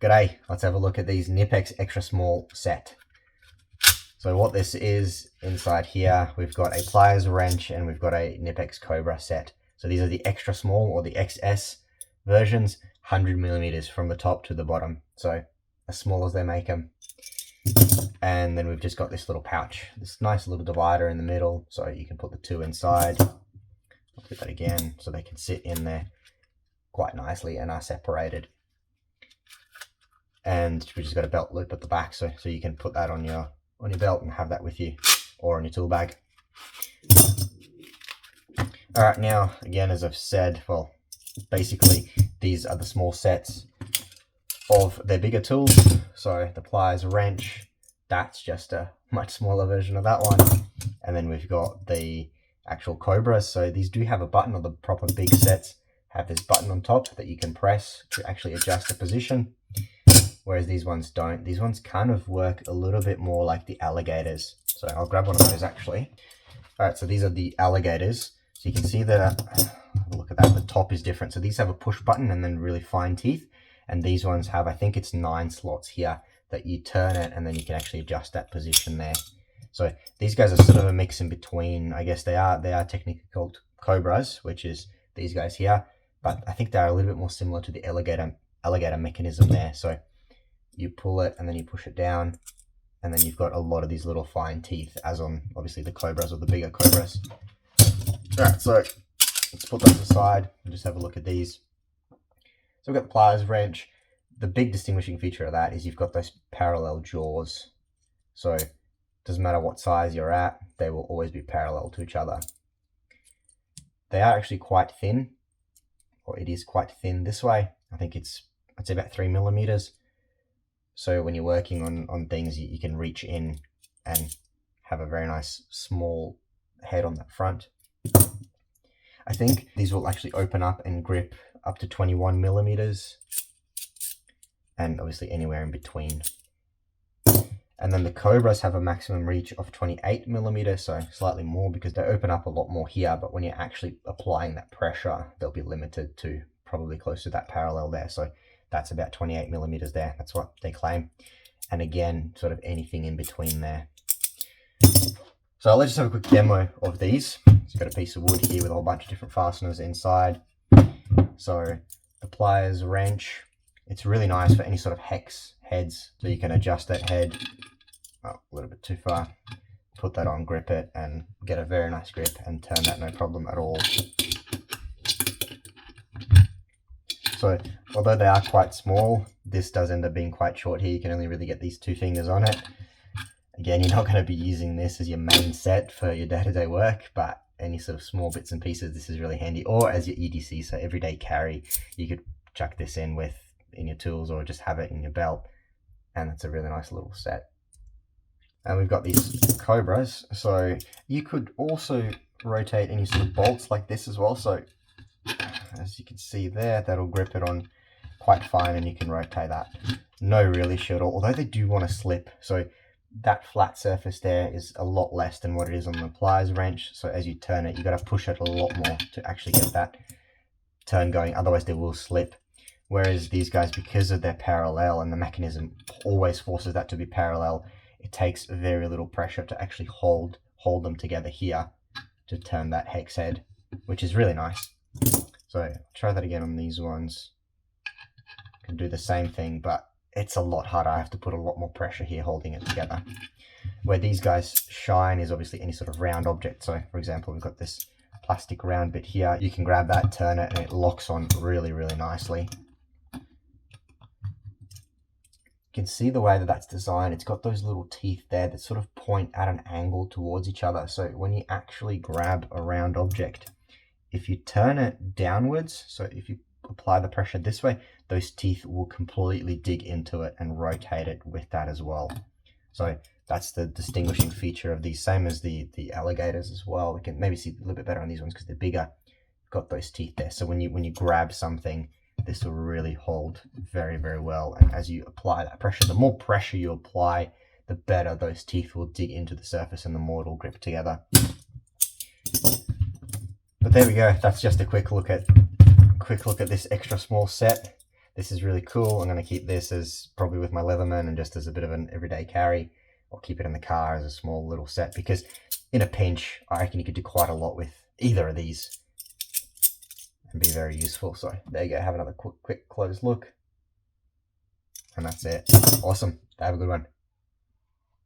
G'day, let's have a look at these Knipex extra small set. So what this is, inside here, we've got a pliers wrench and we've got a Knipex Cobra set. So these are the extra small or the XS versions, 100mm from the top to the bottom. So as small as they make them. And then we've just got this little pouch, this nice little divider in the middle, so you can put the two inside. I'll put that again so they can sit in there quite nicely and are separated. And we just got a belt loop at the back, so you can put that on your belt and have that with you, or on your tool bag. All right, now again, as I've said, well, basically these are the small sets of their bigger tools. So the pliers wrench, that's just a much smaller version of that one. And then we've got the actual Cobras. So these do have a button, or the proper big sets have this button on top that you can press to actually adjust the position. Whereas these ones don't. These ones kind of work a little bit more like the alligators. So I'll grab one of those actually. All right, so these are the alligators. So you can see that, look at that, the top is different. So these have a push button and then really fine teeth. And these ones have, I think it's 9 slots here that you turn it and then you can actually adjust that position there. So these guys are sort of a mix in between. I guess they are technically called Cobras, which is these guys here. But I think they're a little bit more similar to the alligator mechanism there. So you pull it and then you push it down, and then you've got a lot of these little fine teeth, as on obviously the Cobras or the bigger Cobras. All right, so let's put those aside and just have a look at these. So we've got the pliers wrench. The big distinguishing feature of that is you've got those parallel jaws. So it doesn't matter what size you're at, they will always be parallel to each other. They are actually quite thin, or it is quite thin this way. I think I'd say about 3mm. So when you're working on things, you can reach in and have a very nice small head on that front. I think these will actually open up and grip up to 21mm, and obviously anywhere in between. And then the Cobras have a maximum reach of 28mm, so slightly more because they open up a lot more here, but when you're actually applying that pressure, they'll be limited to probably close to that parallel there. So that's about 28mm there. That's what they claim. And again, sort of anything in between there. So let's just have a quick demo of these. So you've got a piece of wood here with a whole bunch of different fasteners inside. So the pliers wrench, it's really nice for any sort of hex heads. So you can adjust that head a little bit too far, put that on, grip it, and get a very nice grip and turn that no problem at all. So although they are quite small, this does end up being quite short here. You can only really get these 2 fingers on it. Again, you're not going to be using this as your main set for your day-to-day work, but any sort of small bits and pieces, this is really handy. Or as your EDC, so everyday carry, you could chuck this in your tools or just have it in your belt. And it's a really nice little set. And we've got these Cobras. So you could also rotate any sort of bolts like this as well. So as you can see there, that'll grip it on quite fine, and you can rotate that. No real issue at all, although they do want to slip. So that flat surface there is a lot less than what it is on the pliers wrench. So as you turn it, you got to push it a lot more to actually get that turn going. Otherwise they will slip. Whereas these guys, because of their parallel and the mechanism always forces that to be parallel, it takes very little pressure to actually hold them together here to turn that hex head, which is really nice. So try that again on these ones. Can do the same thing, but it's a lot harder. I have to put a lot more pressure here holding it together. Where these guys shine is obviously any sort of round object. So for example, we've got this plastic round bit here. You can grab that, turn it, and it locks on really, really nicely. You can see the way that that's designed. It's got those little teeth there that sort of point at an angle towards each other. So when you actually grab a round object, if you turn it downwards, so if you apply the pressure this way, those teeth will completely dig into it and rotate it with that as well. So that's the distinguishing feature of these, same as the alligators as well. We can maybe see a little bit better on these ones because they're bigger. Got those teeth there. So when you grab something, this will really hold very, very well. And as you apply that pressure, the more pressure you apply, the better those teeth will dig into the surface and the more it'll grip together. But there we go. That's just a quick look at this extra small set. this is really cool. I'm going to keep this as probably with my Leatherman and just as a bit of an everyday carry, or keep it in the car as a small little set, because in a pinch, I reckon you could do quite a lot with either of these and be very useful. So there you go, have another quick close look. And that's it. Awesome. Have a good one.